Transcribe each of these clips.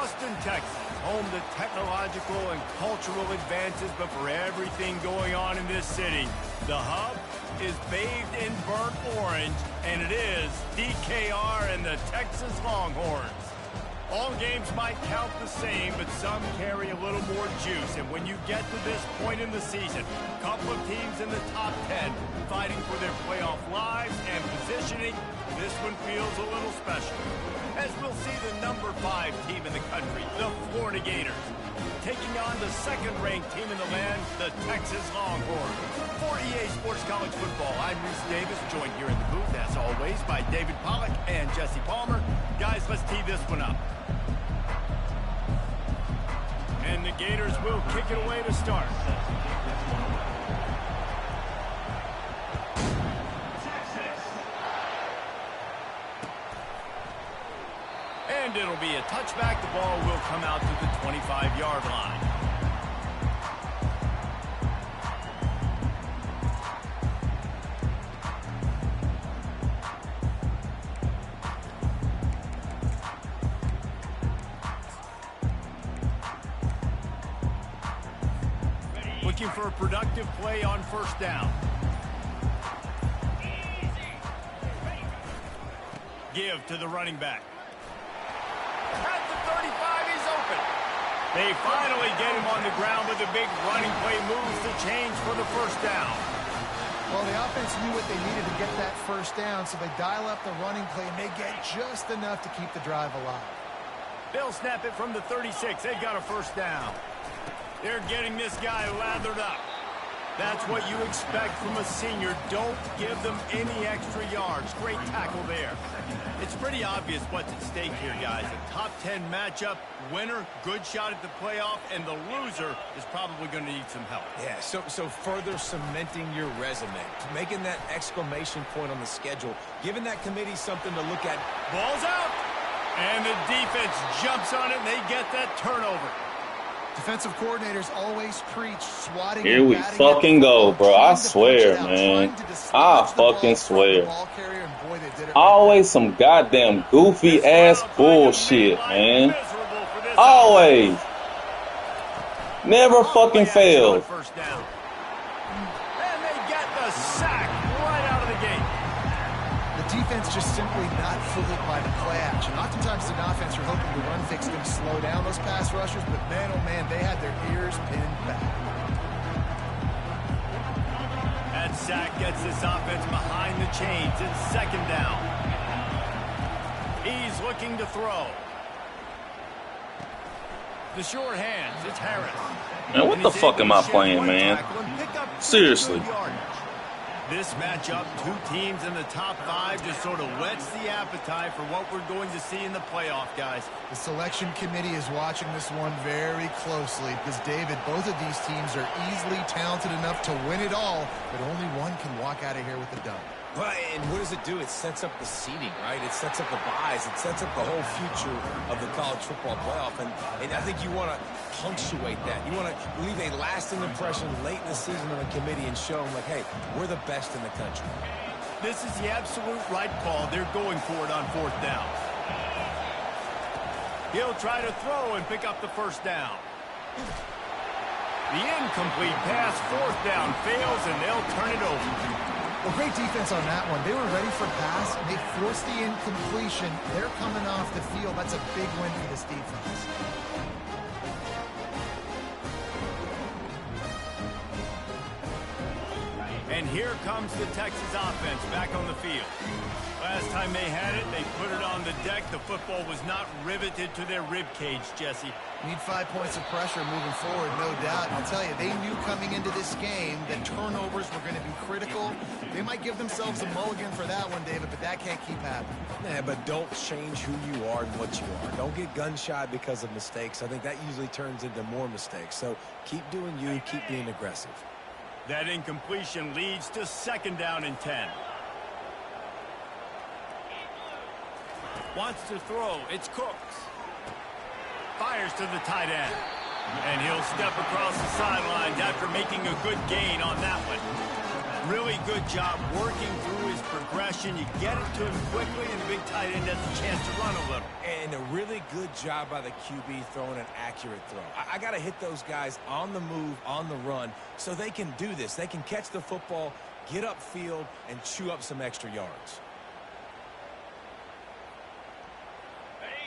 Austin, Texas, home to technological and cultural advances, but for everything going on in this city, the hub is bathed in burnt orange, and it is DKR and the Texas Longhorns. All games might count the same, but some carry a little more juice. And when you get to this point in the season, a couple of teams in the top 10 fighting for their playoff lives and positioning, this one feels a little special. As we'll see the number 5 team in the country, the Florida Gators, taking on the second-ranked team in the land, the Texas Longhorns. For EA Sports College Football, I'm Reese Davis, joined here in the booth, as always, by David Pollack and Jesse Palmer. Guys, let's tee this one up. And the Gators will kick it away to start. And it'll be a touchback. The ball will come out to the 25-yard line. Looking for a productive play on first down. Give to the running back. At the 35, he's open. They finally get him on the ground with a big running play, moves the chains for the first down. Well, the offense knew what they needed to get that first down, so they dial up the running play, and they get just enough to keep the drive alive. They'll snap it from the 36. They've got a first down. They're getting this guy lathered up. That's what you expect from a senior. Don't give them any extra yards. Great tackle there. It's pretty obvious what's at stake here, guys. A top 10 matchup, winner, good shot at the playoff, and the loser is probably going to need some help. Yeah, so further cementing your resume, making that exclamation point on the schedule, giving that committee something to look at. Ball's out, and the defense jumps on it, and they get that turnover. Defensive coordinators always preach swatting. Here we fucking go, bro. I swear, man. I fucking swear. Always some goddamn goofy ass bullshit, man. Always. Never fucking fails. First down. And they get the sack right out of the gate. The defense just simply not fooled by the play action. Oftentimes an offense, you're hoping the run fix is going to slow down those pass rushers, but man, oh man, they had their ears pinned back. That sack gets this offense behind the chains. It's second down. He's looking to throw. The short hands, it's Harris. Man, what the fuck am I playing, man? Seriously. This matchup, two teams in the top 5, just sort of whets the appetite for what we're going to see in the playoff, guys. The selection committee is watching this one very closely because, David, both of these teams are easily talented enough to win it all, but only one can walk out of here with a dub. Right, and what does it do? It sets up the seeding, right? It sets up the buys. It sets up the whole future of the college football playoff. And I think you want to punctuate that. You want to leave a lasting impression late in the season on the committee and show them, like, hey, we're the best in the country. This is the absolute right call. They're going for it on fourth down. He'll try to throw and pick up the first down. The incomplete pass, fourth down, fails, and they'll turn it over. Well, great defense on that one. They were ready for pass. They forced the incompletion. They're coming off the field. That's a big win for this defense. And here comes the Texas offense back on the field. Last time they had it, they put it on the deck. The football was not riveted to their rib cage, Jesse. Need 5 points of pressure moving forward, no doubt. I'll tell you, they knew coming into this game that turnovers were going to be critical. They might give themselves a mulligan for that one, David, but that can't keep happening. Yeah, but don't change who you are and what you are. Don't get gun-shy because of mistakes. I think that usually turns into more mistakes. So keep doing you, keep being aggressive. That incompletion leads to second down and 10. Wants to throw. It's Cooks. Fires to the tight end. And he'll step across the sidelines after making a good gain on that one. Really good job working through his progression. You get it to him quickly, and the big tight end has a chance to run a little. And a really good job by the QB throwing an accurate throw. I got to hit those guys on the move, on the run, so they can do this. They can catch the football, get upfield, and chew up some extra yards.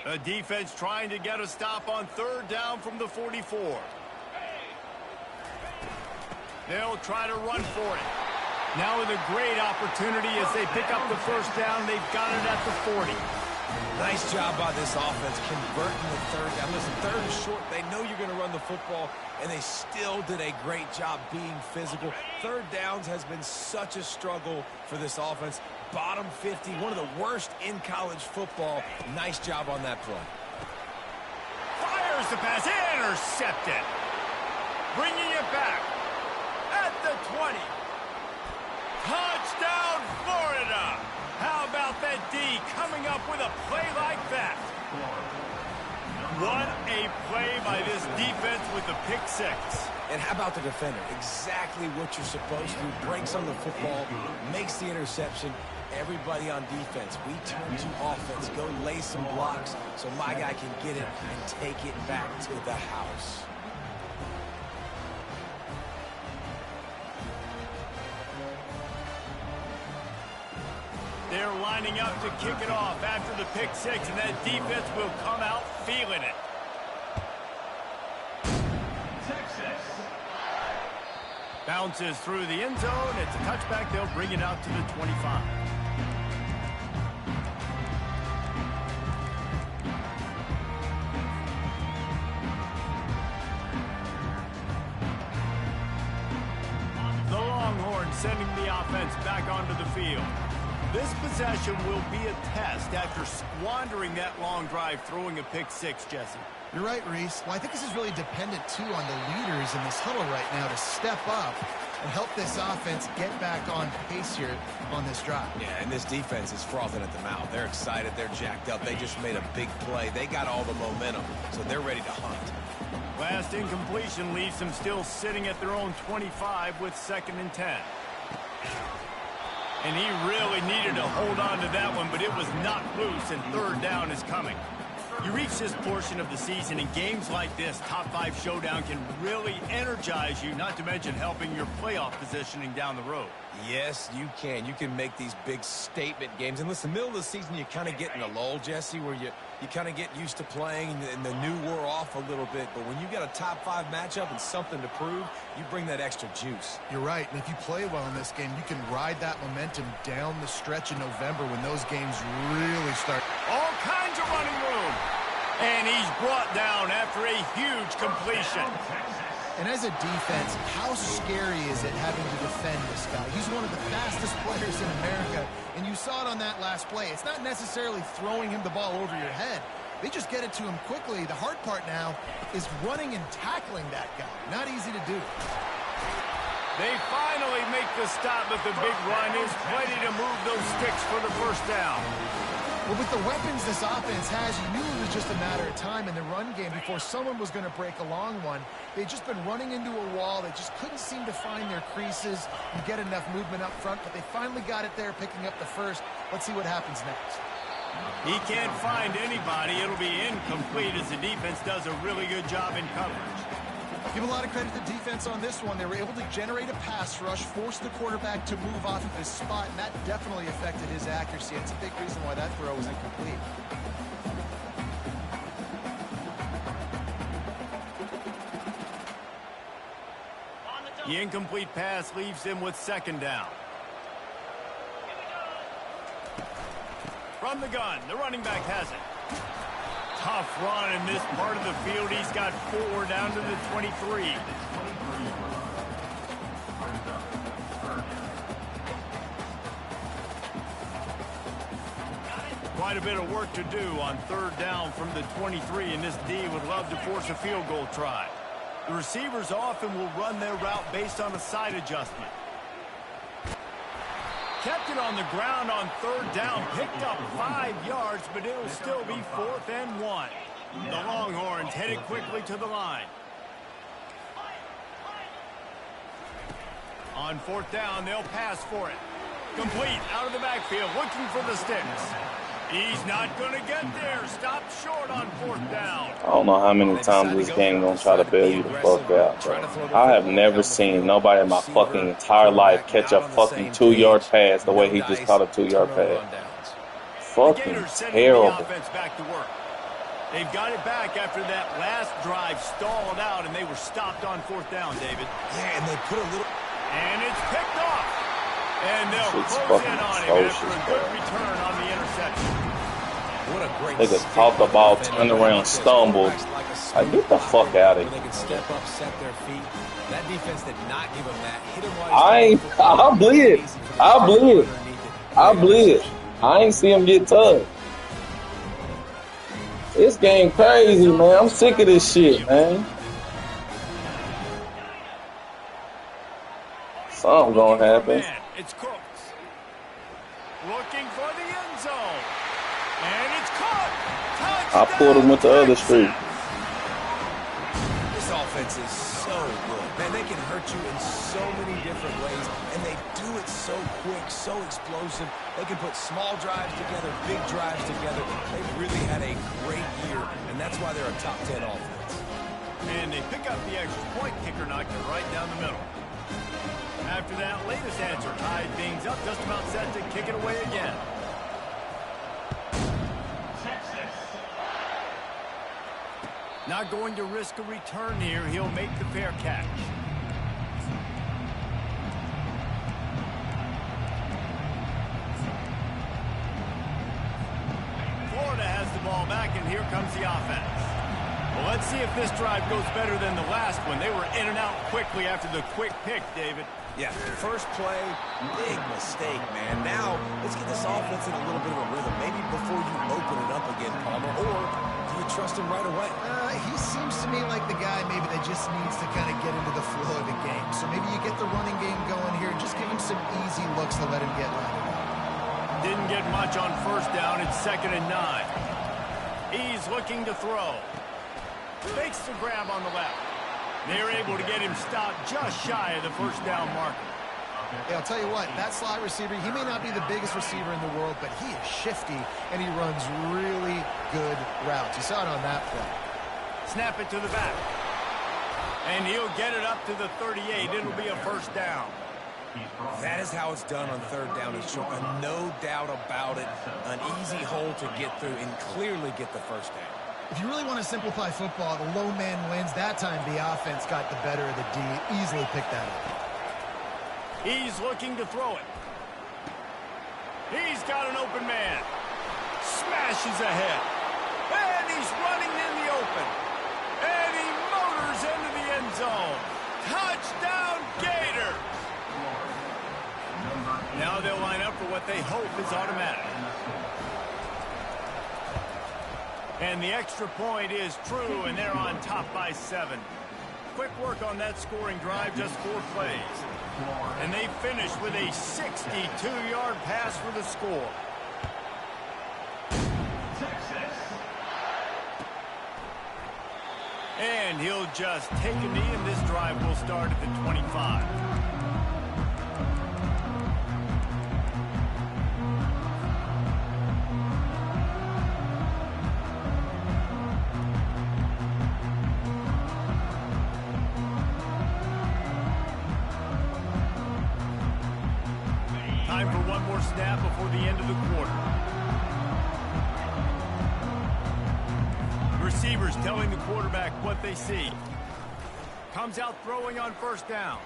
The defense trying to get a stop on third down from the 44. They'll try to run for it. Now with a great opportunity as they pick up the first down. They've got it at the 40. Nice job by this offense converting the third down. Listen, third and short, they know you're going to run the football, and they still did a great job being physical. Third downs has been such a struggle for this offense. Bottom 50, one of the worst in college football. Nice job on that play. Fires the pass, intercepted. Bringing it back at the 20. Touchdown, Florida. How about that D coming up with a play like that? What a play by this defense with the pick six. And how about the defender? Exactly what you're supposed to do. Breaks on the football, makes the interception. Everybody on defense, we turn to offense. Go lay some blocks so my guy can get it and take it back to the house. They're lining up to kick it off after the pick six, and that defense will come out feeling it. Bounces through the end zone. It's a touchback. They'll bring it out to the 25. The Longhorns sending the offense back onto the field. This possession will be a test after squandering that long drive, throwing a pick six, Jesse. You're right, Reese. Well, I think this is really dependent, too, on the leaders in this huddle right now to step up and help this offense get back on pace here on this drive. Yeah, and this defense is frothing at the mouth. They're excited. They're jacked up. They just made a big play. They got all the momentum, so they're ready to hunt. Last incompletion leaves them still sitting at their own 25 with 2nd and 10. And he really needed to hold on to that one, but it was knocked loose, and third down is coming. You reach this portion of the season, in games like this, top 5 showdown can really energize you, not to mention helping your playoff positioning down the road. Yes, you can. You can make these big statement games. And listen, middle of the season, you kind of get in a lull, Jesse, where you kind of get used to playing and the new wore off a little bit. But when you got a top 5 matchup and something to prove, you bring that extra juice. You're right. And if you play well in this game, you can ride that momentum down the stretch in November when those games really start. All kinds of running room. And he's brought down after a huge completion. And as a defense, how scary is it having to defend this guy? He's one of the fastest players in America, and you saw it on that last play. It's not necessarily throwing him the ball over your head. They just get it to him quickly. The hard part now is running and tackling that guy. Not easy to do. They finally make the stop, but the big run is plenty to move those sticks for the first down. Well, with the weapons this offense has, you knew it was just a matter of time in the run game before someone was going to break a long one. They'd just been running into a wall. They just couldn't seem to find their creases and get enough movement up front, but they finally got it there, picking up the first. Let's see what happens next. He can't find anybody. It'll be incomplete as the defense does a really good job in coverage. Give a lot of credit to the defense on this one. They were able to generate a pass rush, force the quarterback to move off of his spot, and that definitely affected his accuracy. It's a big reason why that throw was incomplete. The incomplete pass leaves him with 2nd down. From the gun, the running back has it. Tough run in this part of the field. He's got 4 down to the 23. Quite a bit of work to do on 3rd down from the 23, and this D would love to force a field goal try. The receivers often will run their route based on a side adjustment. Kept it on the ground on 3rd down, picked up 5 yards, but it'll still be 4th and 1. The Longhorns headed quickly to the line. On fourth down, they'll pass for it. Complete out of the backfield, looking for the sticks. He's not going to get there. Stop short on fourth down. I don't know how many times this game gonna try to bail you the fuck out, bro. I have never seen nobody in my fucking entire life catch a fucking 2-yard pass the way he just caught a 2-yard pass. Fucking terrible. Back to work. They've got it back after that last drive stalled out, and they were stopped on fourth down, David. Yeah, and they put a little... And it's picked off. And they'll close in on him after a good return on the interception. What a great they just caught the ball, turned around, stumbled. Like, get the fuck out of here. They can step up, set their feet. That defense did not give them that. Hit him while I'll bleed. I'll bleed. I ain't see him get touched. This game crazy, man. I'm sick of this shit, man. Something gonna happen. It's Cooks. Looking for the end zone. And it's caught. Touchdown, I pulled him with the other street. This offense is so good. Man, they can hurt you in so many different ways, and they do it so quick, so explosive. They can put small drives together, big drives together. They've really had a great year, and that's why they're a top 10 offense. And they pick up the extra point. Kicker knocked it right down the middle. After that latest answer tied things up, just about set to kick it away again. Not going to risk a return here. He'll make the fair catch. Florida has the ball back, and here comes the offense. Well, let's see if this drive goes better than the last one. They were in and out quickly after the quick pick, David. Yeah, first play, big mistake, man. Now, let's get this offense in a little bit of a rhythm. Maybe before you open it up again, Palmer, or do you trust him right away? He seems to me like the guy maybe that just needs to kind of get into the flow of the game. So maybe you get the running game going here and just give him some easy looks to let him get lining up. Didn't get much on first down. It's 2nd and 9. He's looking to throw. Fakes the grab on the left. They're able to get him stopped just shy of the first down marker. Hey, I'll tell you what, that slot receiver, he may not be the biggest receiver in the world, but he is shifty, and he runs really good routes. You saw it on that play. Snap it to the back. And he'll get it up to the 38. It'll be a first down. That is how it's done on third down. It's no doubt about it. An easy hole to get through and clearly get the first down. If you really want to simplify football, the low man wins. That time the offense got the better of the D. Easily picked that up. He's looking to throw it. He's got an open man. Smashes ahead. And he's running in the open. And he motors into the end zone. Touchdown, Gators! Now they'll line up for what they hope is automatic. And the extra point is true, and they're on top by 7. Quick work on that scoring drive, just 4 plays. And they finish with a 62-yard pass for the score. And he'll just take a knee, and this drive will start at the 25. Time for one more snap before the end of the quarter. Receivers telling the quarterback what they see. Comes out throwing on first down.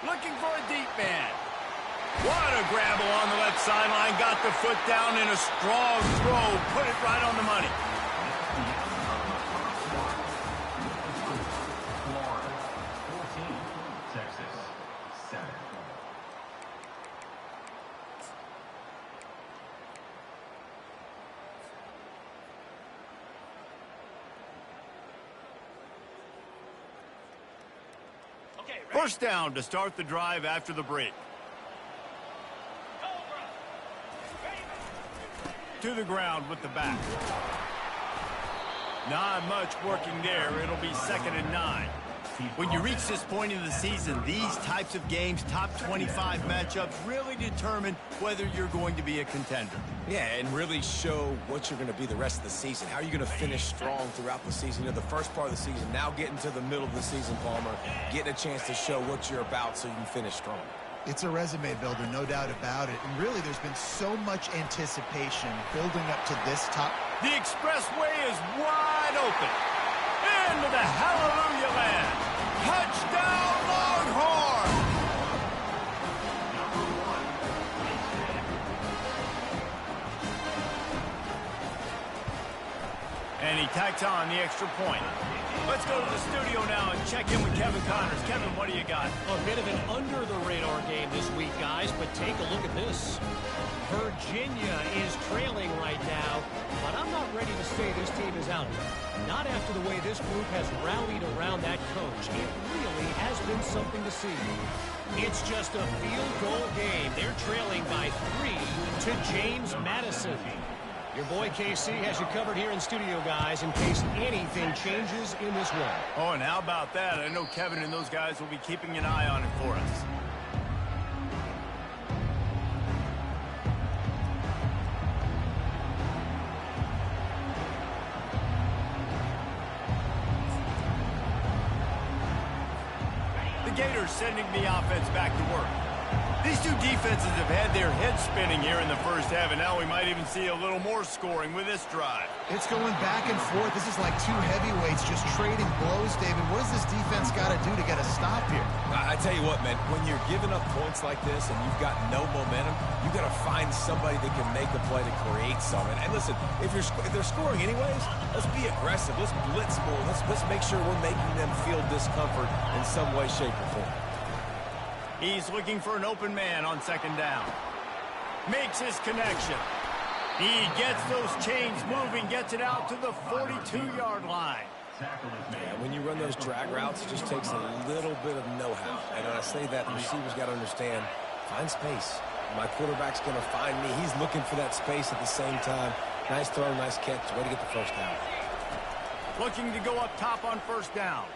Looking for a deep man. What a grab along the left sideline. Got the foot down in a strong throw. Put it right on the money. First down to start the drive after the break. To the ground with the back. Not much working there. It'll be 2nd and 9. When you reach this point in the season, these types of games, top 25 matchups, really determine whether you're going to be a contender. Yeah, and really show what you're going to be the rest of the season. How are you going to finish strong throughout the season? You know, the first part of the season, now getting to the middle of the season, Palmer, getting a chance to show what you're about so you can finish strong. It's a resume builder, no doubt about it. And really, there's been so much anticipation building up to this top. The expressway is wide open. Into the Hallelujah land. Touchdown, Longhorn! And he tacks on the extra point. Let's go to the studio now and check in with Kevin Connors. Kevin, what do you got? A bit of an under-the-radar game this week, guys, but take a look at this. Virginia is trailing right now, but I'm not ready to say this team is out of it. Not after the way this group has rallied around that coach. It really has been something to see. It's just a field goal game. They're trailing by 3 to James Madison. Your boy KC has you covered here in studio, guys, in case anything changes in this one. Oh, and how about that? I know Kevin and those guys will be keeping an eye on it for us. The Gators sending the offense back to work. These two defenses have had their heads spinning here in the first half, and now we might even see a little more scoring with this drive. It's going back and forth. This is like two heavyweights just trading blows, David. What does this defense got to do to get a stop here? I tell you what, man, when you're giving up points like this and you've got no momentum, you've got to find somebody that can make a play to create something. And listen, if they're scoring anyways, let's be aggressive. Let's blitz more. Let's make sure we're making them feel discomfort in some way, shape, or form. He's looking for an open man on second down. Makes his connection. He gets those chains moving, gets it out to the 42-yard line. Man, when you run those drag routes, it just takes a little bit of know-how. And when I say that, the receiver's got to understand, find space. My quarterback's going to find me. He's looking for that space at the same time. Nice throw, nice catch. Way to get the first down. Looking to go up top on first down.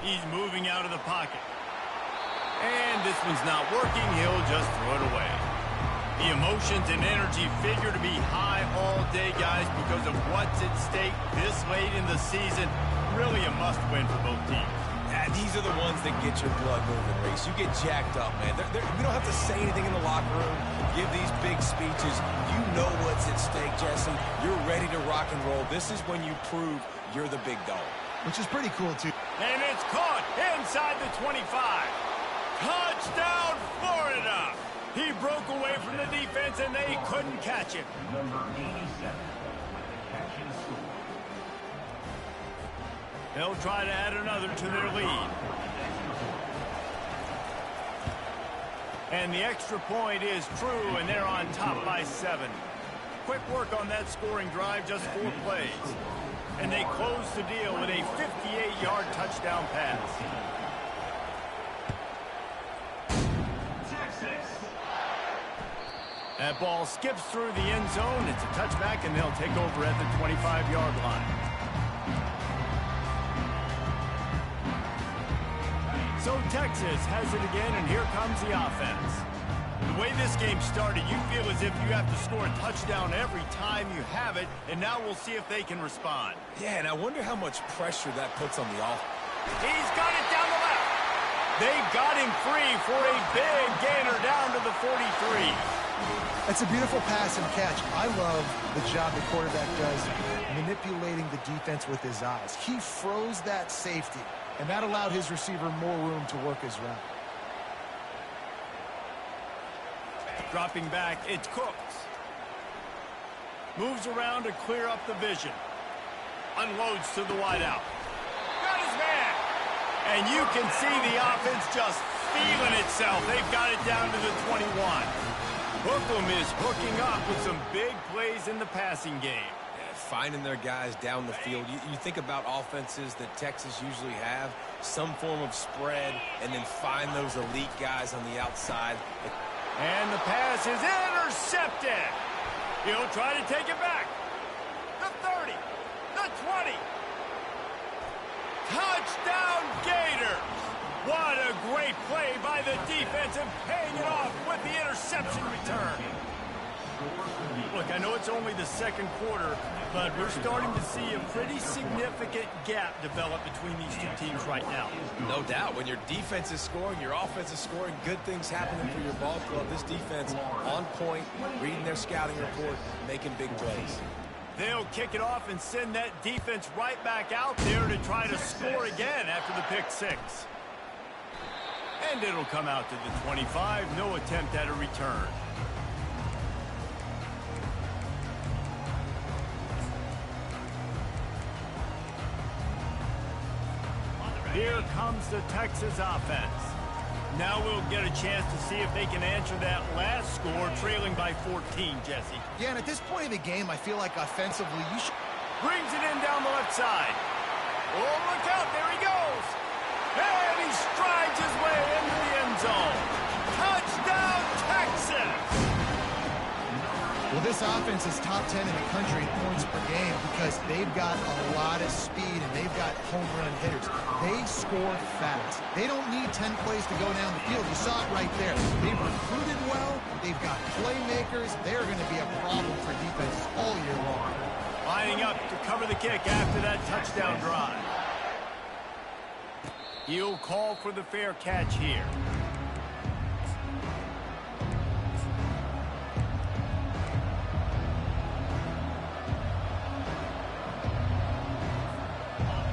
He's moving out of the pocket. And this one's not working. He'll just throw it away. The emotions and energy figure to be high all day, guys, because of what's at stake this late in the season. Really a must-win for both teams. Yeah, these are the ones that get your blood moving, Reese. You get jacked up, man. We don't have to say anything in the locker room, give these big speeches. You know what's at stake, Jesse. You're ready to rock and roll. This is when you prove you're the big dog. Which is pretty cool, too. And it's caught inside the 25. Touchdown, Florida! He broke away from the defense, and they couldn't catch him. Number 87 with the catch and score. They'll try to add another to their lead. And the extra point is true, and they're on top by 7. Quick work on that scoring drive, just 4 plays. And they close the deal with a 58-yard touchdown pass. That ball skips through the end zone. It's a touchback, and they'll take over at the 25-yard line. So Texas has it again, and here comes the offense. The way this game started, you feel as if you have to score a touchdown every time you have it, and now we'll see if they can respond. Yeah, and I wonder how much pressure that puts on the offense. He's got it down the left. They got him free for a big gainer down to the 43. That's a beautiful pass and catch. I love the job the quarterback does manipulating the defense with his eyes. He froze that safety, and that allowed his receiver more room to work his route. Dropping back, it's Cooks. Moves around to clear up the vision. Unloads to the wideout. Got his man. And you can see the offense just feeling itself. They've got it down to the 21. Brooklyn is hooking up with some big plays in the passing game. Yeah, finding their guys down the field. You think about offenses that Texas usually have, some form of spread, and then find those elite guys on the outside. And the pass is intercepted. He'll try to take it back. The 30, the 20. Touchdown, Gator. Great play by the defense and paying it off with the interception return. Look, I know it's only the second quarter, but we're starting to see a pretty significant gap develop between these two teams right now. No doubt. When your defense is scoring, your offense is scoring, good things happening for your ball club. This defense on point, reading their scouting report, making big plays. They'll kick it off and send that defense right back out there to try to score again after the pick six. And it'll come out to the 25. No attempt at a return. Here comes the Texas offense. Now we'll get a chance to see if they can answer that last score, trailing by 14, Jesse. Yeah, and at this point of the game, I feel like offensively, you should... Brings it in down the left side. Oh, look out, there he goes. And he strides his way into the end zone. Touchdown, Texas! Well, this offense is top 10 in the country in points per game because they've got a lot of speed and they've got home run hitters. They score fast. They don't need 10 plays to go down the field. You saw it right there. They've recruited well. They've got playmakers. They're going to be a problem for defense all year long. Lining up to cover the kick after that touchdown drive. He'll call for the fair catch here.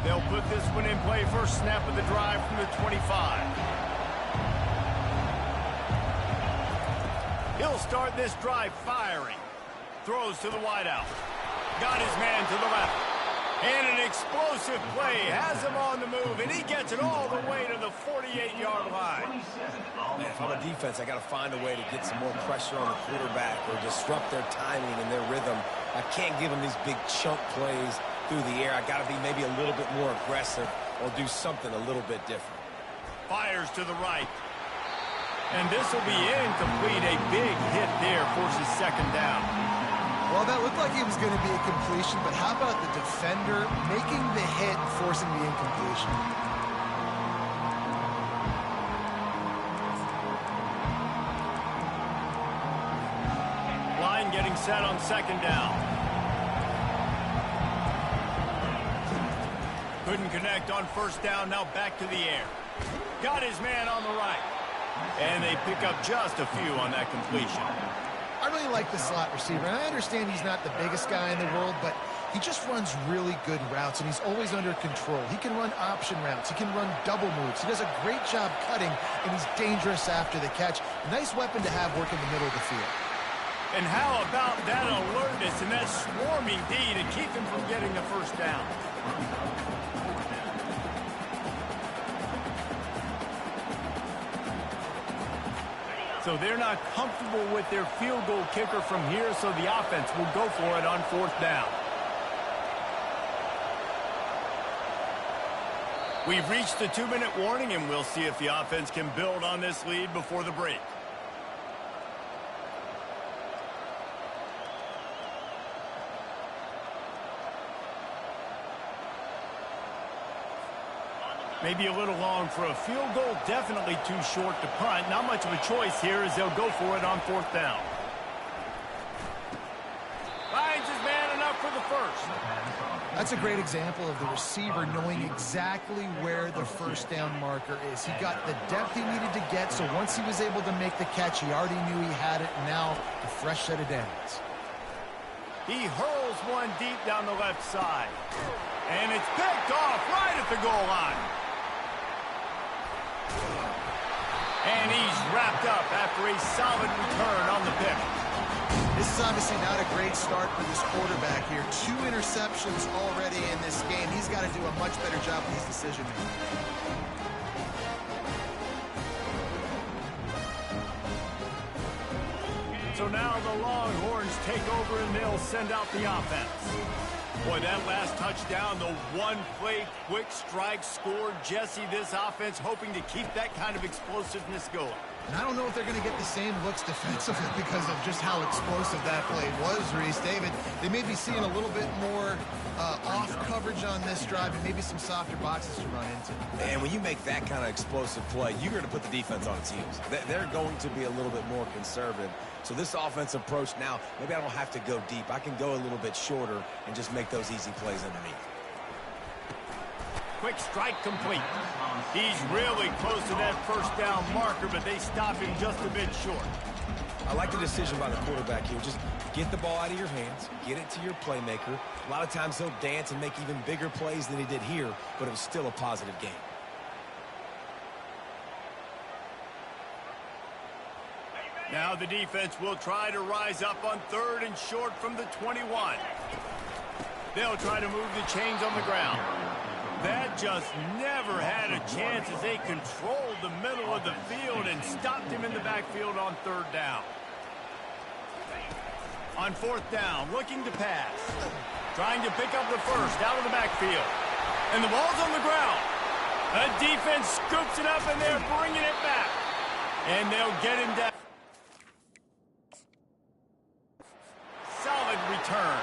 They'll put this one in play. First snap of the drive from the 25. He'll start this drive firing. Throws to the wideout. Got his man to the left. And an explosive play. Has him on the move, and he gets it all the way to the 48-yard line. Man, if I'm a defense, I got to find a way to get some more pressure on the quarterback or disrupt their timing and their rhythm. I can't give them these big chunk plays through the air. I got to be maybe a little bit more aggressive or do something a little bit different. Fires to the right. And this will be incomplete. A big hit there forces second down. Well, that looked like it was going to be a completion, but how about the defender making the hit and forcing the incompletion? Line getting set on second down. Couldn't connect on first down. Now back to the air. Got his man on the right. And they pick up just a few on that completion. I really like the slot receiver, and I understand he's not the biggest guy in the world, but he just runs really good routes, and he's always under control. He can run option routes. He can run double moves. He does a great job cutting, and he's dangerous after the catch. A nice weapon to have working the middle of the field. And how about that alertness and that swarming D to keep him from getting the first down? So they're not comfortable with their field goal kicker from here, so the offense will go for it on fourth down. We've reached the 2-minute warning, and we'll see if the offense can build on this lead before the break. Maybe a little long for a field goal, definitely too short to punt. Not much of a choice here as they'll go for it on fourth down. Finds his man enough for the first. That's a great example of the receiver knowing exactly where the first down marker is. He got the depth he needed to get, so once he was able to make the catch, he already knew he had it. Now, a fresh set of downs. He hurls one deep down the left side. And it's picked off right at the goal line. And he's wrapped up after a solid return on the pick. This is obviously not a great start for this quarterback here. 2 interceptions already in this game. He's got to do a much better job with his decision-making. So now the Longhorns take over and they'll send out the offense. Boy, that last touchdown, the one-play quick strike score. Jesse, this offense hoping to keep that kind of explosiveness going. And I don't know if they're going to get the same looks defensively because of just how explosive that play was, Reese. David, they may be seeing a little bit more off coverage on this drive and maybe some softer boxes to run into. And when you make that kind of explosive play, you're going to put the defense on its heels. They're going to be a little bit more conservative. So this offensive approach now, maybe I don't have to go deep. I can go a little bit shorter and just make those easy plays underneath. Quick strike complete. He's really close to that first down marker, but they stop him just a bit short. I like the decision by the quarterback here. Just get the ball out of your hands, get it to your playmaker. A lot of times he'll dance and make even bigger plays than he did here, but it was still a positive game. Now the defense will try to rise up on 3rd and short from the 21. They'll try to move the chains on the ground. That just never had a chance as they controlled the middle of the field and stopped him in the backfield on 3rd down. On 4th down, looking to pass. Trying to pick up the first out of the backfield. And the ball's on the ground. The defense scoops it up and they're bringing it back. And they'll get him down. Solid return.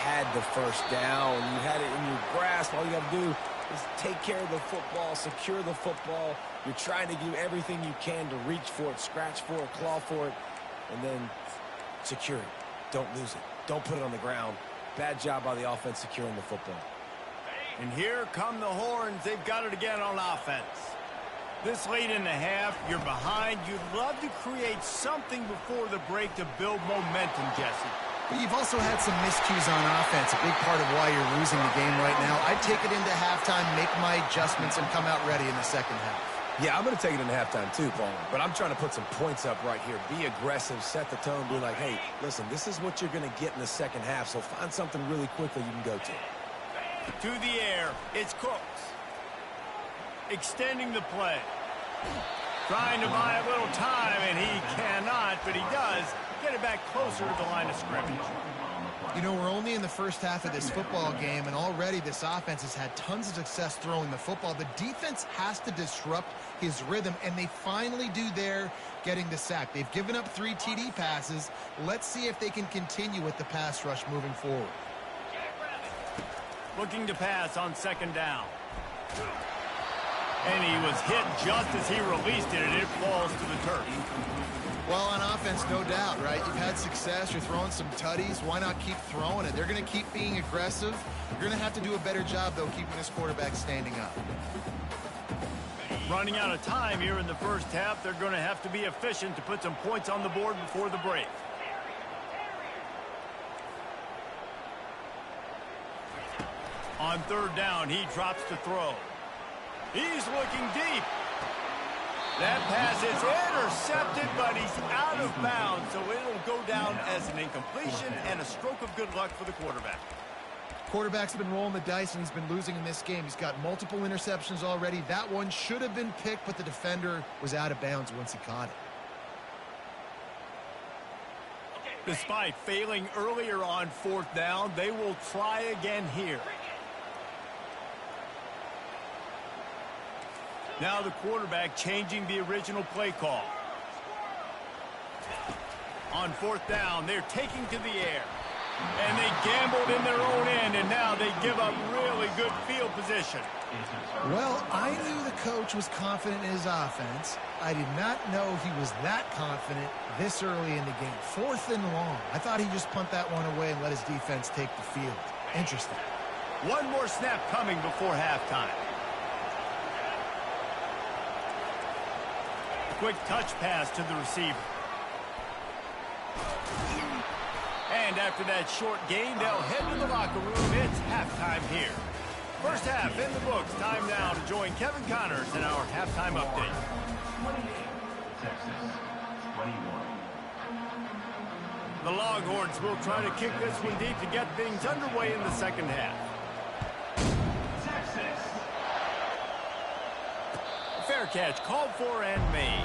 Had the first down, you had it in your grasp. All you got to do is take care of the football, secure the football. You're trying to do everything you can to reach for it, scratch for it, claw for it, and then secure it. Don't lose it. Don't put it on the ground. Bad job by the offense securing the football. And here come the horns. They've got it again on offense. This late in the half, you're behind. You'd love to create something before the break to build momentum, Jesse. But you've also had some miscues on offense, a big part of why you're losing the game right now. I'd take it into halftime, make my adjustments, and come out ready in the second half. Yeah, I'm going to take it into halftime too, Paul. But I'm trying to put some points up right here. Be aggressive, set the tone, be like, hey, listen, this is what you're going to get in the second half, so find something really quickly you can go to. To the air, it's Cooks. Extending the play. Trying to buy a little time, and he cannot, but he does get it back closer to the line of scrimmage. You know, we're only in the first half of this football game, and already this offense has had tons of success throwing the football. The defense has to disrupt his rhythm, and they finally do there, getting the sack. They've given up 3 TD passes. Let's see if they can continue with the pass rush moving forward. Looking to pass on 2nd down. And he was hit just as he released it, and it falls to the turf. Well, on offense, no doubt, right? You've had success. You're throwing some tutties. Why not keep throwing it? They're going to keep being aggressive. You're going to have to do a better job, though, keeping this quarterback standing up. Running out of time here in the first half. They're going to have to be efficient to put some points on the board before the break. On 3rd down, he drops to throw. He's looking deep. That pass is intercepted, but he's out of bounds, so it'll go down as an incompletion and a stroke of good luck for the quarterback. Quarterback's been rolling the dice, and he's been losing in this game. He's got multiple interceptions already. That one should have been picked, but the defender was out of bounds once he caught it. Despite failing earlier on 4th down, they will try again here. Now the quarterback changing the original play call. On 4th down, they're taking to the air. And they gambled in their own end, and now they give up really good field position. Well, I knew the coach was confident in his offense. I did not know he was that confident this early in the game. 4th and long. I thought he'd just punt that one away and let his defense take the field. Interesting. One more snap coming before halftime. Quick touch pass to the receiver. And after that short gain, they'll head to the locker room. It's halftime here. First half in the books. Time now to join Kevin Connors in our halftime update. 28, Texas, 21. The Longhorns will try to kick this one deep to get things underway in the second half. Texas. Fair catch called for and made.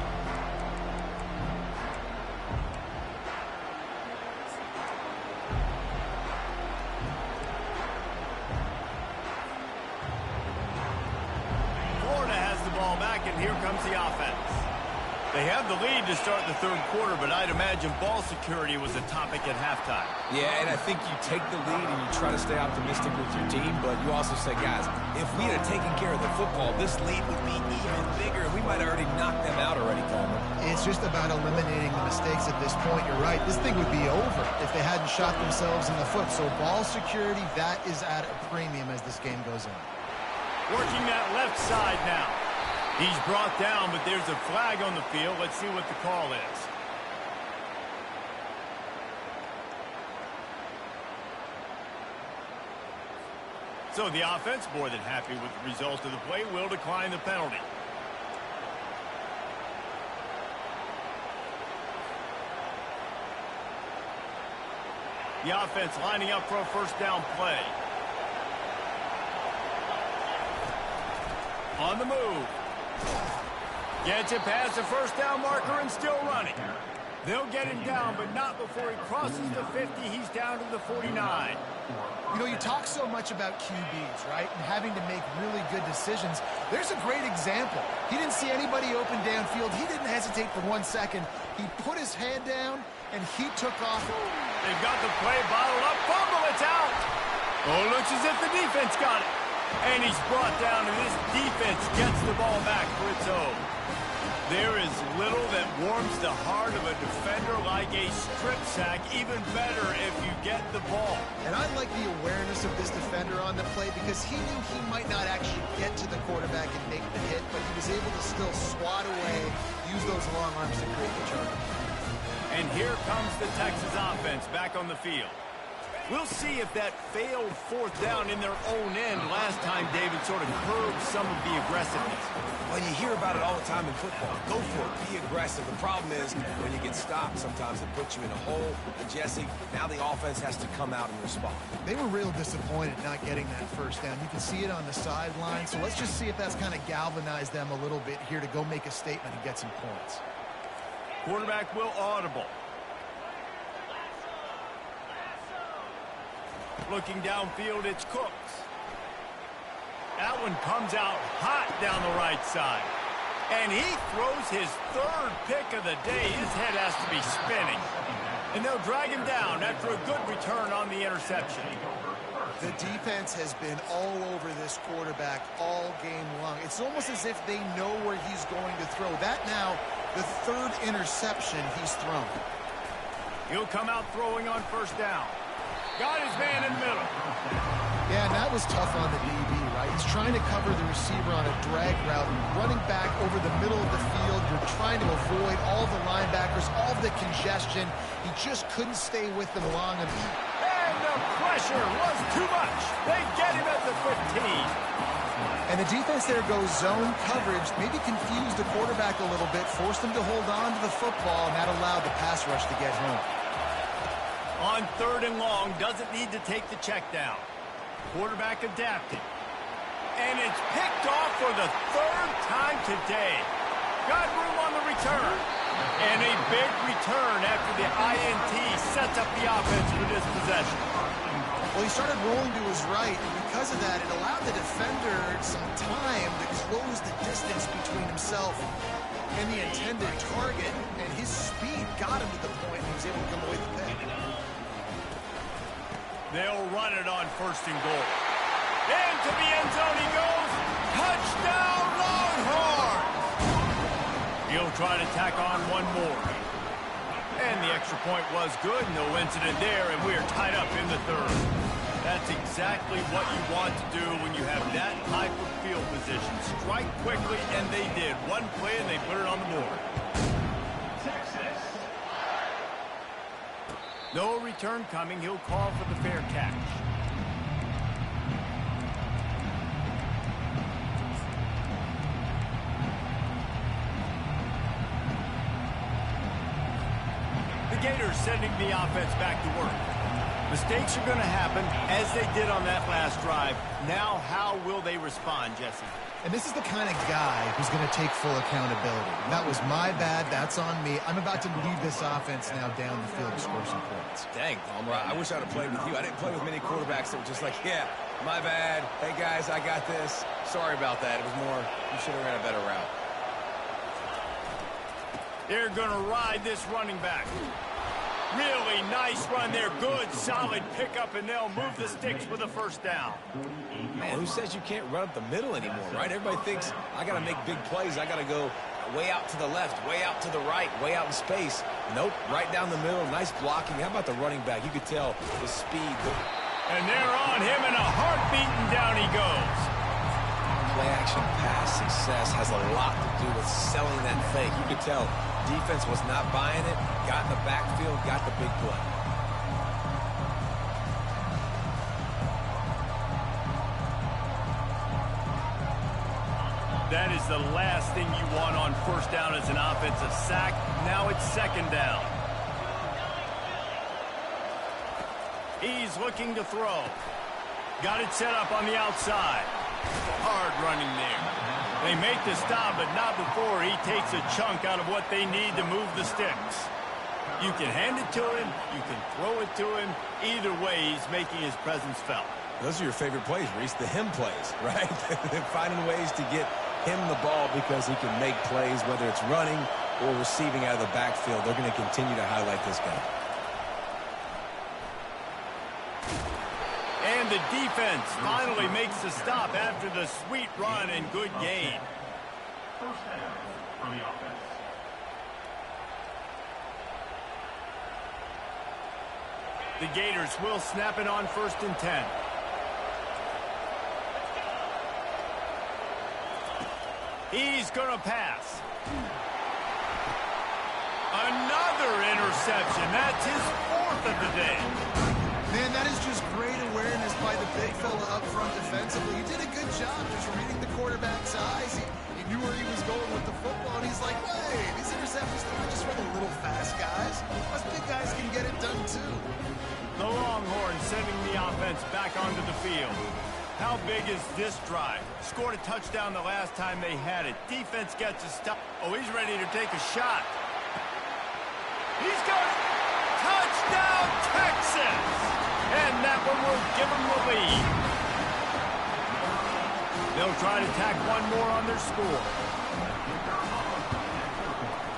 Florida has the ball back, and here comes the offense. They have the lead to start the third quarter, but I'd imagine ball security was a topic at halftime. Yeah, and I think you take the lead and you try to stay optimistic with your team, but you also say, guys, if we had taken care of the football, this lead would be even bigger. We might have already knocked them out already, Palmer. It's just about eliminating the mistakes at this point. You're right. This thing would be over if they hadn't shot themselves in the foot. So ball security, that is at a premium as this game goes on. Working that left side now. He's brought down, but there's a flag on the field. Let's see what the call is. So the offense, more than happy with the result of the play, will decline the penalty. The offense lining up for a first down play. On the move. Gets it past the first down marker and still running. They'll get him down, but not before he crosses the 50. He's down to the 49. You know, you talk so much about QBs, right, and having to make really good decisions. There's a great example. He didn't see anybody open downfield. He didn't hesitate for 1 second. He put his head down, and he took off. They've got the play bottled up. Fumble, it's out. Oh, looks as if the defense got it. And he's brought down, and this defense gets the ball back for its own. There is little that warms the heart of a defender like a strip sack. Even better if you get the ball. And I like the awareness of this defender on the play because he knew he might not actually get to the quarterback and make the hit, but he was able to still swat away, use those long arms to create the turnover. And here comes the Texas offense back on the field. We'll see if that failed fourth down in their own end last time, David, sort of curbed some of the aggressiveness. Well, you hear about it all the time in football. Go for it. Be aggressive. The problem is when you get stopped, sometimes it puts you in a hole. And Jesse, now the offense has to come out and respond. They were real disappointed not getting that first down. You can see it on the sideline. So let's just see if that's kind of galvanized them a little bit here to go make a statement and get some points. Quarterback will audible. Looking downfield, it's Cooks. That one comes out hot down the right side. And he throws his third pick of the day. His head has to be spinning. And they'll drag him down after a good return on the interception. The defense has been all over this quarterback all game long. It's almost as if they know where he's going to throw. That now, the third interception he's thrown. He'll come out throwing on first down. Got his man in the middle. Yeah, and that was tough on the DB, right? He's trying to cover the receiver on a drag route, running back over the middle of the field. You're trying to avoid all the linebackers, all the congestion. He just couldn't stay with them long enough. And the pressure was too much. They get him at the 15. And the defense there goes zone coverage, maybe confused the quarterback a little bit, forced him to hold on to the football, and that allowed the pass rush to get home. On third and long, doesn't need to take the check down. Quarterback adapting. And it's picked off for the third time today. Got room on the return. And a big return after the INT sets up the offense for this possession. Well, he started rolling to his right, and because of that, it allowed the defender some time to close the distance between himself and the intended target, and his speed got him to the point he was able to come away with the pick. They'll run it on first and goal. Into the end zone he goes. Touchdown, Longhorns! He'll try to tack on one more. And the extra point was good. No incident there, and we're tied up in the third. That's exactly what you want to do when you have that type of field position. Strike quickly, and they did. One play, and they put it on the board. No return coming. He'll call for the fair catch. The Gators sending the offense back to work. Mistakes are going to happen, as they did on that last drive. Now, how will they respond, Jesse? And this is the kind of guy who's going to take full accountability. That was my bad. That's on me. I'm about to lead this offense now down the field to score some points. Dang, Palmer, I wish I'd have played with you. I didn't play with many quarterbacks that were just like, yeah, my bad. Hey, guys, I got this. Sorry about that. It was more, you should have ran a better route. They're going to ride this running back. Really nice run there. Good, solid pickup, and they'll move the sticks with a first down. Man, who says you can't run up the middle anymore, right? Everybody thinks, I got to make big plays. I got to go way out to the left, way out to the right, way out in space. Nope, right down the middle. Nice blocking. How about the running back? You could tell the speed. And they're on him, and a heartbeat, and down he goes. Play-action pass success has a lot to do with selling that fake. You could tell defense was not buying it, got in the backfield, got the big play. That is the last thing you want on first down as an offensive sack. Now it's second down. He's looking to throw. Got it set up on the outside. Hard running there. They make the stop, but not before he takes a chunk out of what they need to move the sticks. You can hand it to him. You can throw it to him. Either way, he's making his presence felt. Those are your favorite plays, Reese, the him plays, right? They're finding ways to get him the ball because he can make plays, whether it's running or receiving out of the backfield. They're going to continue to highlight this guy. And the defense finally makes the stop after the sweet run and good gain. First down for the offense. The Gators will snap it on 1st and 10. He's going to pass. Another interception. That's his 4th of the day. Man, that is just great awareness by the big fella up front defensively. He did a good job just reading the quarterback's eyes. He knew where he was going with the football, and he's like, hey, these interceptions are not just for the little fast guys. Us big guys can get it done, too. The Longhorns sending the offense back onto the field. How big is this drive? Scored a touchdown the last time they had it. Defense gets a stop. Oh, he's ready to take a shot. He's got it. Touchdown, Texas! And that one will give them the lead. They'll try to tack one more on their score.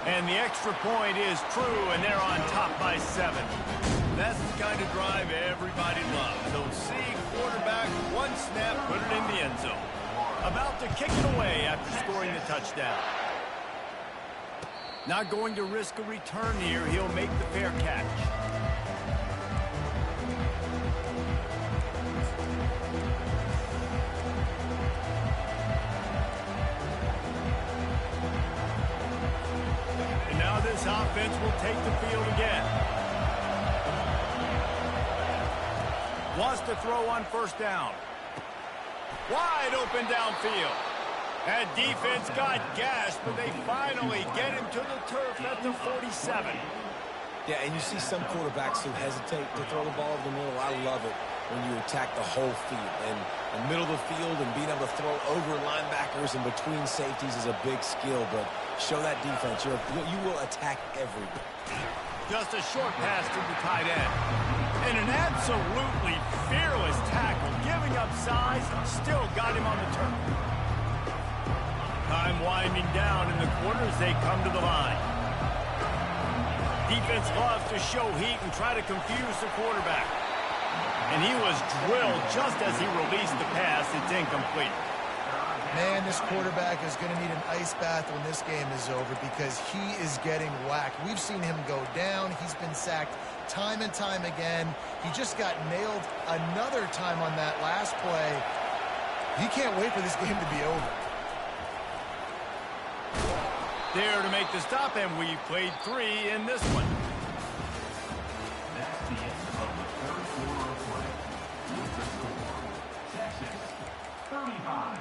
And the extra point is true, and they're on top by 7. That's the kind of drive everybody loves. So see quarterback, one snap, put it in the end zone. About to kick it away after scoring the touchdown. Not going to risk a return here. He'll make the fair catch. And now this offense will take the field again. Wants to throw on 1st down. Wide open downfield. That defense got gashed, but they finally get him to the turf at the 47. Yeah, and you see some quarterbacks who hesitate to throw the ball over the middle. I love it when you attack the whole field. And the middle of the field and being able to throw over linebackers and between safeties is a big skill, but show that defense. You will attack everywhere. Just a short pass to the tight end. And an absolutely fearless tackle, giving up size, still got him on the turf. Time winding down in the quarter as they come to the line. Defense loves to show heat and try to confuse the quarterback. And he was drilled just as he released the pass. It's incomplete. Man, this quarterback is going to need an ice bath when this game is over because he is getting whacked. We've seen him go down. He's been sacked time and time again. He just got nailed another time on that last play. He can't wait for this game to be over. There to make the stop, and we played 3 in this one. That's the end of the third quarter of play. With the score, Texas 35,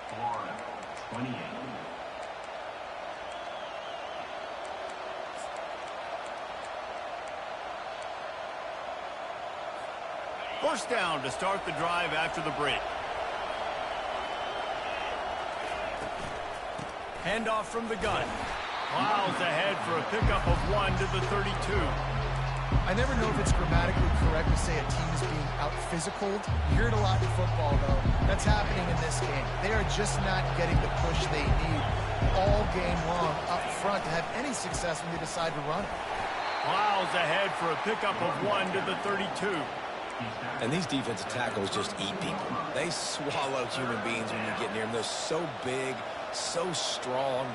Florida 28. First down to start the drive after the break. Handoff from the gun. Plows ahead for a pickup of 1 to the 32. I never know if it's grammatically correct to say a team is being out-physicaled. You hear it a lot in football, though. That's happening in this game. They are just not getting the push they need. all game long up front to have any success when they decide to run it. Miles ahead for a pickup of 1 to the 32. And these defensive tackles just eat people. They swallow human beings when you get near them. They're so big, so strong.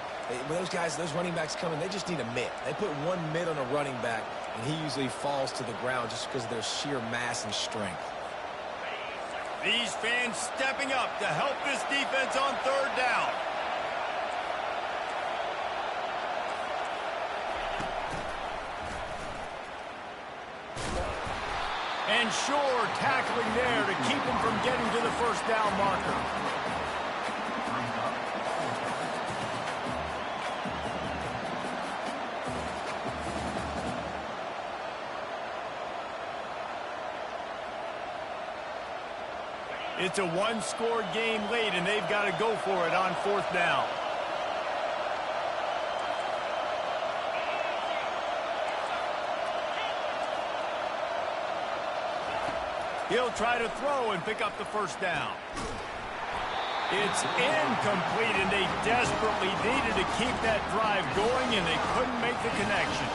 When those guys, those running backs come in, they just need a mitt. They put one mitt on a running back, and he usually falls to the ground just because of their sheer mass and strength. These fans stepping up to help this defense on third down. And sure, tackling there to keep him from getting to the first down marker. It's a one-score game late, and they've got to go for it on fourth down. He'll try to throw and pick up the first down. It's incomplete, and they desperately needed to keep that drive going, and they couldn't make the connection.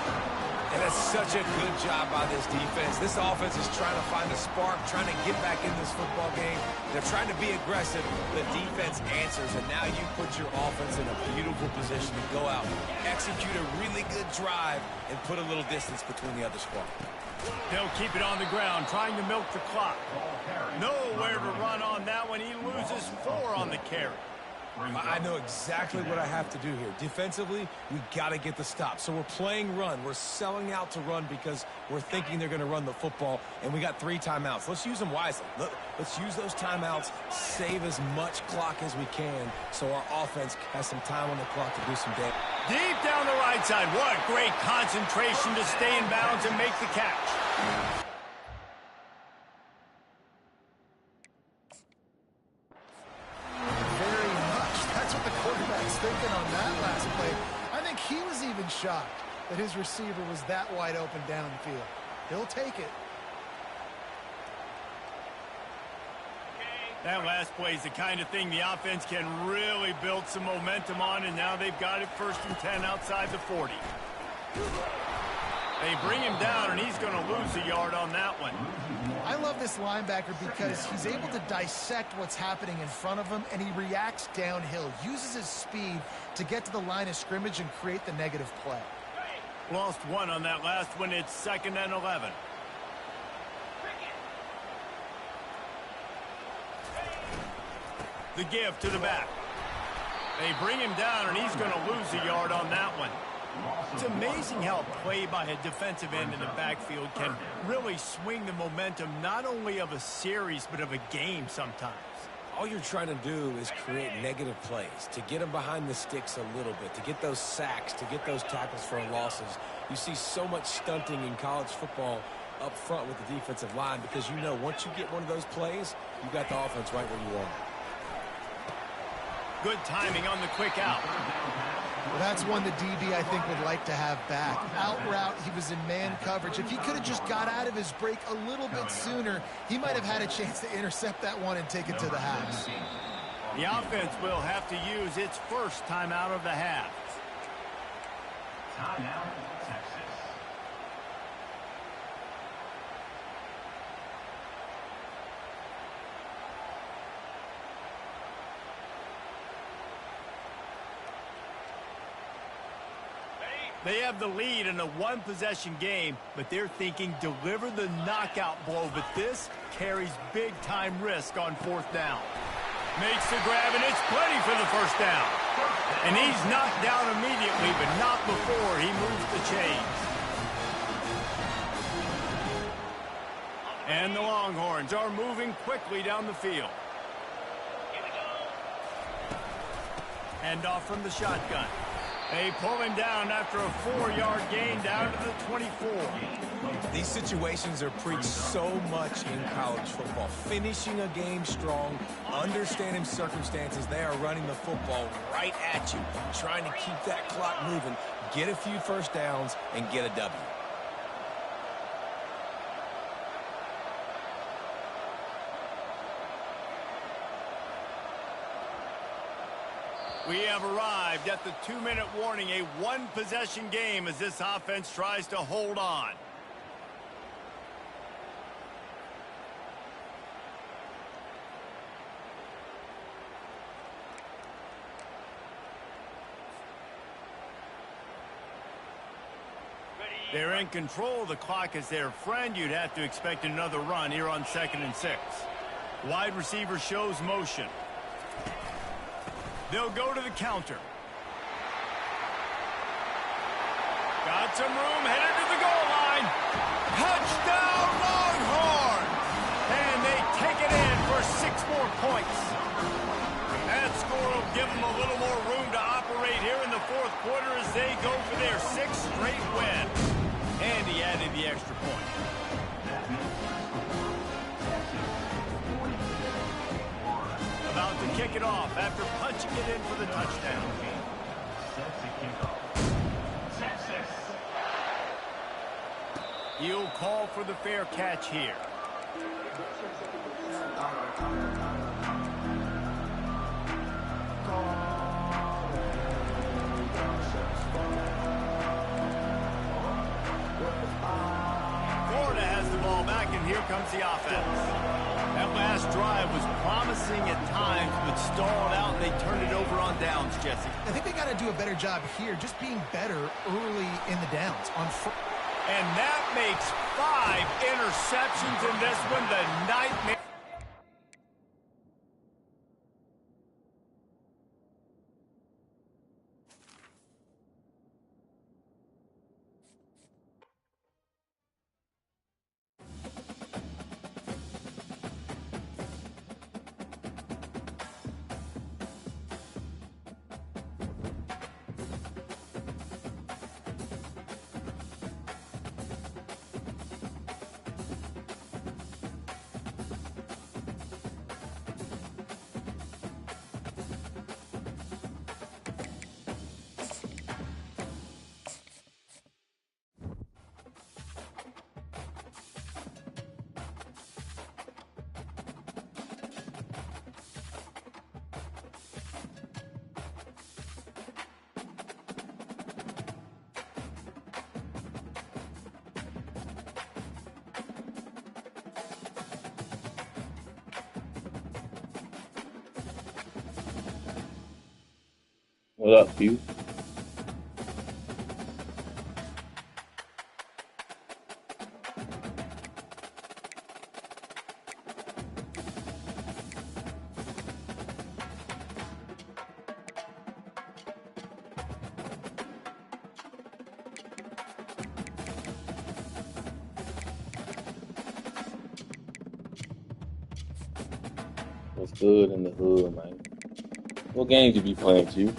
And that's such a good job by this defense. This offense is trying to find a spark, trying to get back in this football game. They're trying to be aggressive. The defense answers, and now you put your offense in a beautiful position to go out, execute a really good drive, and put a little distance between the other squad. They'll keep it on the ground, trying to milk the clock. Nowhere to run on that one. He loses 4 on the carry. I know exactly what I have to do here. Defensively, we got to get the stop. So we're playing run. We're selling out to run because we're thinking they're going to run the football, and we got 3 timeouts. Let's use them wisely. Let's use those timeouts, save as much clock as we can so our offense has some time on the clock to do some damage. Deep down the right side. What great concentration to stay in bounds and make the catch. Thinking on that last play, I think he was even shocked that his receiver was that wide open downfield. He'll take it. That last play is the kind of thing the offense can really build some momentum on, and now they've got it 1st and 10 outside the 40. They bring him down, and he's going to lose a yard on that one. I love this linebacker because he's able to dissect what's happening in front of him, and he reacts downhill, uses his speed to get to the line of scrimmage and create the negative play. Lost 1 on that last one. It's 2nd and 11. The give to the back. They bring him down, and he's going to lose a yard on that one. It's amazing how play by a defensive end in the backfield can really swing the momentum not only of a series but of a game sometimes. All you're trying to do is create negative plays, to get them behind the sticks a little bit, to get those sacks, to get those tackles for losses. You see so much stunting in college football up front with the defensive line because you know once you get one of those plays, you got the offense right where you want it. Good timing on the quick out. Well, that's one the DB, I think, would like to have back. Out route, he was in man coverage. If he could have just got out of his break a little bit sooner, he might have had a chance to intercept that one and take it to the house. The offense will have to use its first timeout of the half. Timeout, Texas. They have the lead in a one-possession game, but they're thinking deliver the knockout blow, but this carries big-time risk on 4th down. Makes the grab, and it's plenty for the first down. And he's knocked down immediately, but not before he moves the chains. And the Longhorns are moving quickly down the field. Hand off from the shotgun. They pull him down after a 4-yard gain down to the 24. These situations are preached so much in college football. Finishing a game strong, understanding circumstances. They are running the football right at you, trying to keep that clock moving, get a few first downs, and get a W. We have arrived at the 2-minute warning, a one-possession game as this offense tries to hold on. They're in control. The clock is their friend. You'd have to expect another run here on 2nd and 6. Wide receiver shows motion. They'll go to the counter. Got some room, headed to the goal line. Touchdown, Longhorns! And they take it in for 6 more points. That score will give them a little more room to operate here in the 4th quarter as they go for their 6th straight win. And he added the extra point. About to kick it off after punching it in for the touchdown. He'll call for the fair catch here. Florida has the ball back, and here comes the offense. That last drive was promising at times, but stalled out, and they turned it over on downs, Jesse. I think they got to do a better job here, just being better early in the downs. And that makes 5 interceptions in this one, the nightmare. What up, Hugh? What's good in the hood, man? What games you be playing, Hugh?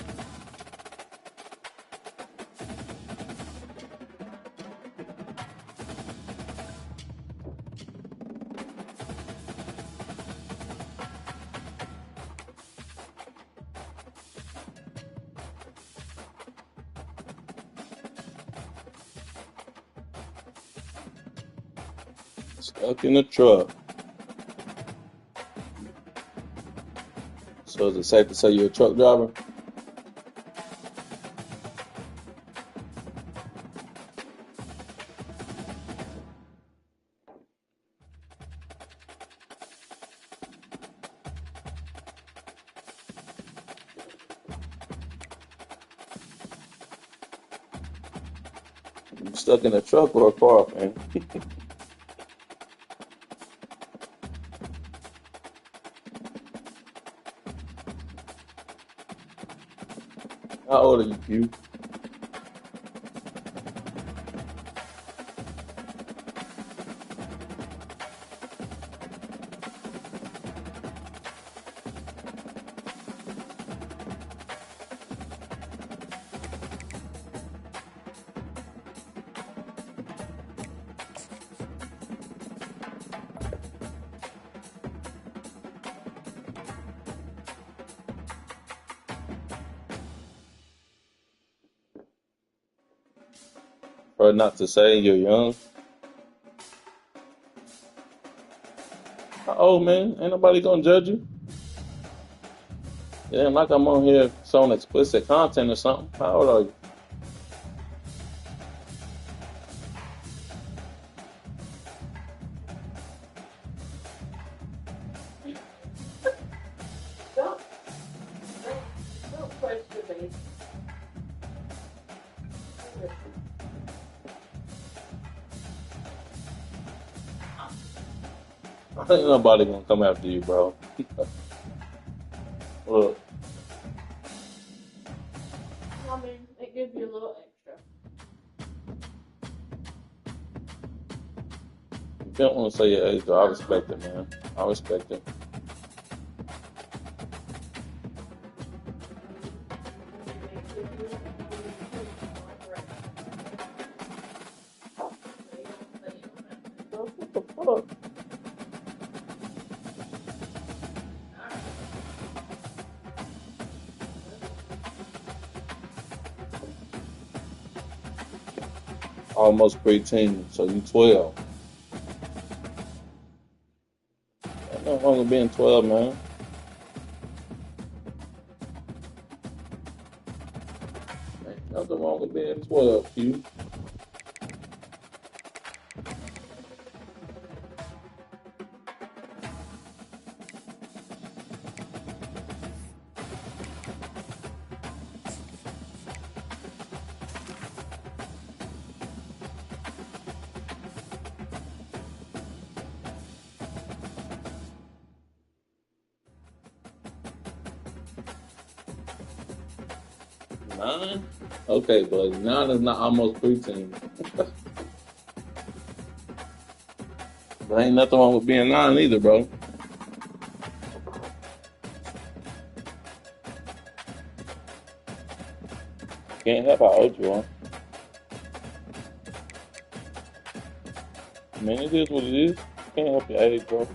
Stuck in the truck. So is it safe to say you're a truck driver? You stuck in a truck or a car, man? How old are you, Hugh? Or not to say you're young? How old, man? Ain't nobody gonna judge you. It ain't like I'm on here showing explicit content or something. How old are you? Don't question me. Ain't nobody gonna come after you, bro. Look, I mean, it gives you a little extra. you don't want to say your age, though. I respect it, man. I respect it. Bro, what the fuck? Almost preteen, so you 12. Ain't nothing wrong with being 12, man. Ain't nothing wrong with being 12, you. Nine? Okay, but 9 is not almost preteen. But ain't nothing wrong with being 9 either, bro. Can't help how old you are. I mean, it is what it is. Can't help your age, bro.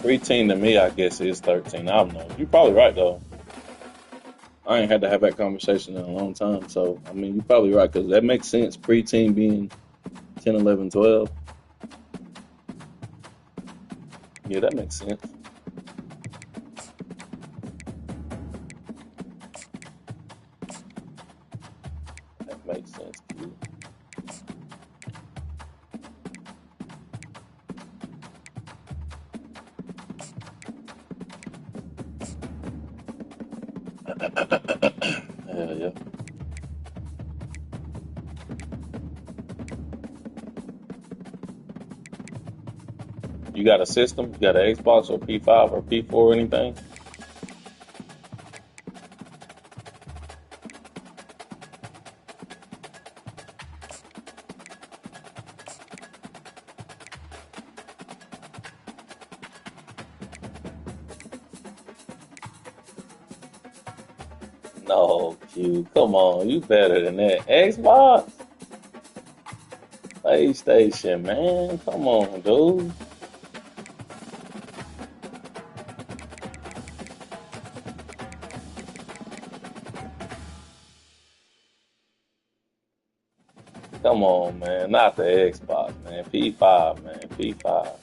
Preteen to me, I guess, is 13. I don't know. You're probably right, though. I ain't had to have that conversation in a long time. So, I mean, you're probably right, because that makes sense. Preteen being 10, 11, 12. Yeah, that makes sense. That makes sense, too. Hell yeah. You got a system? You got an Xbox or P5 or P4 or anything? No, Q. Come on. You better than that. Xbox? PlayStation, man. Come on, dude. Come on, man. Not the Xbox, man. P5, man. P5.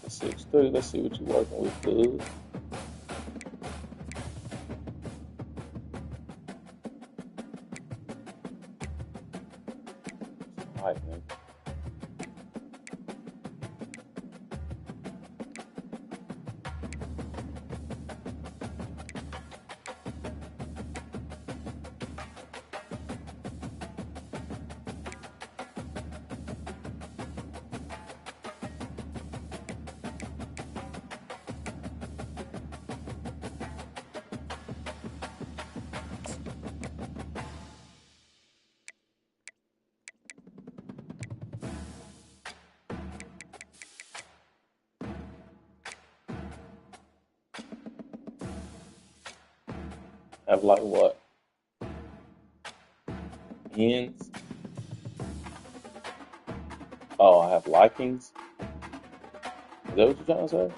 6'3". Let's see what you're working with, dude. All right, man. Have like what? Ends? Oh, I have likings? Is that what you're trying to say?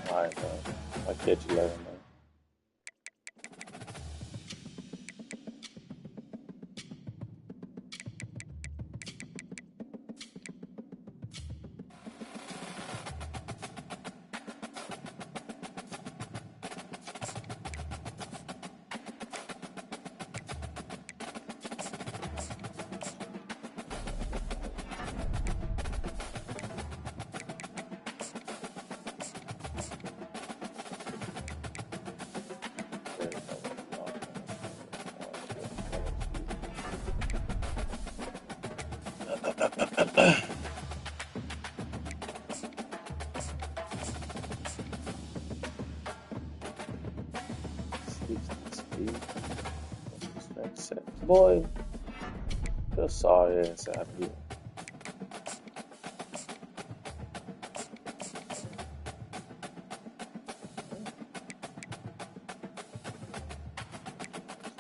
Alright, man. I'll catch you later, man. Boy, your sorry ass out here.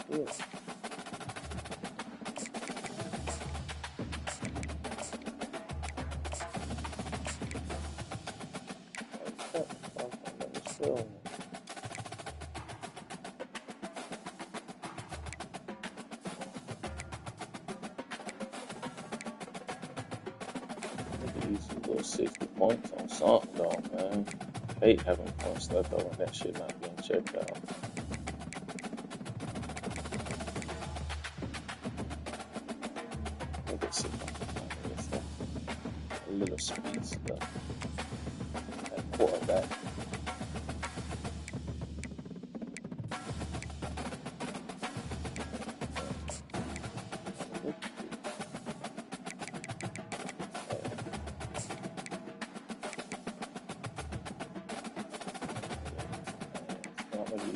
Yeah. These little 60 points on something though, man. Hate having points stuck up when that shit not being checked out. Look at 6 a little speed stuff. That quarterback.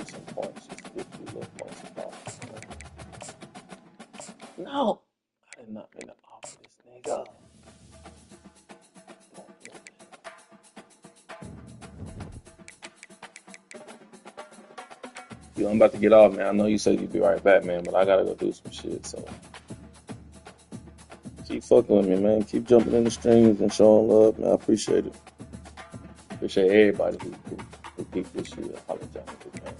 Some points, just 50 little points across. No! I did not mean to offer this nigga. Yo, I'm about to get off, man. I know you said you'd be right back, man, but I gotta go do some shit, so. Keep fucking with me, man. Keep jumping in the streams and showing love, man. I appreciate it. Appreciate everybody who keep this shit. I apologize, man.